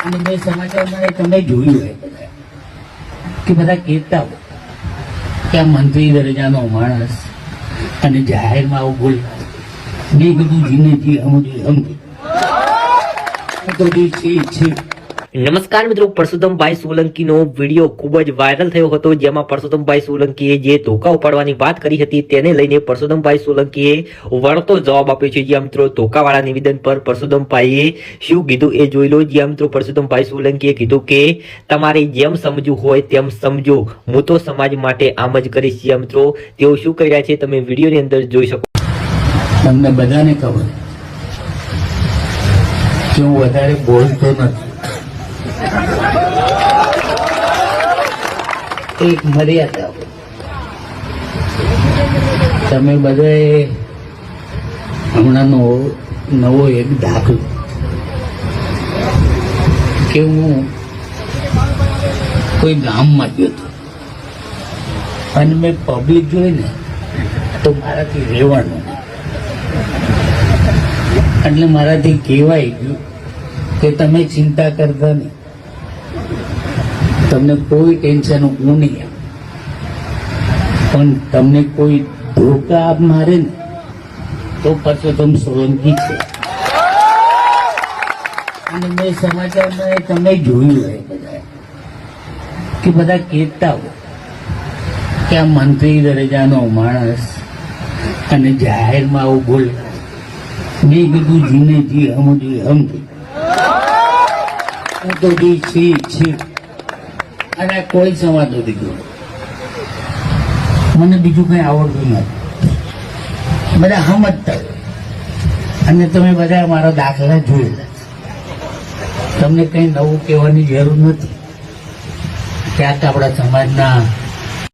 અને મેં સમાચારમાં તમે જોયું હોય બધા કે બધા કહેતા હોય કે આ મંત્રી દરજાનો માણસ અને જાહેરમાં આવું બોલે. મેં કીધું જીને જી સમજી તો છે. નમસ્કાર મિત્રો, પરસોત્તમભાઈ સોલંકીનો વિડીયો ખૂબ જ વાયરલ થયો હતો, જેમાં પરસોત્તમભાઈ સોલંકીએ જે ધોકા ઉપાડવાની વાત કરી હતી તેને લઈને પરસોત્તમભાઈ સોલંકીએ વળતો જવાબ આપ્યો છે. જ્યાં મિત્રો ધોકાવાળા નિવેદન પર પરસોત્તમભાઈએ શું કીધું એ જોઈ લો. જ્યાં મિત્રો પરસોત્તમભાઈ સોલંકીએ કીધું કે તમારે જેમ સમજવું હોય તેમ સમજો, હું તો સમાજ માટે આમ જ કરીશ. જ્યાં મિત્રો તેઓ શું કરી રહ્યા છે તમે વિડીયોની અંદર જોઈ શકો. તમને બધાને ખબર કે હું વધારે બોલતો નથી. એક મર્યાદા. તમે બધાએ હમણાં નવો એક દાખલો કે હું કોઈ ગામમાં ગયો હતો અને મેં પબ્લિક જોઈ ને તો મારાથી રહેવાનું એટલે મારાથી કહેવાય ગયું કે તમે ચિંતા કરતા નહીં, તમને કોઈ ટેન્શન હું નહીં આપું, પણ તમને કોઈ ધોકા મારે ને તો પરસોત્તમ સોલંકી છે. અને મેં સમાચારમાં તમે જોયું હોય બધા કે બધા કહેતા હોય કે આ મંત્રી દરજાનો માણસ અને જાહેરમાં આવું બોલે. મેં કીધું જીને જી સમજી હું તો છી અને કોઈ સમાજ નથી ગયો. મને બીજું કઈ આવડતું નથી. બધા સમજતા હોય અને તમે બધા મારા દાખલા જોયેલા. તમને કઈ નવું કહેવાની જરૂર નથી. ક્યાંક આપણા સમાજના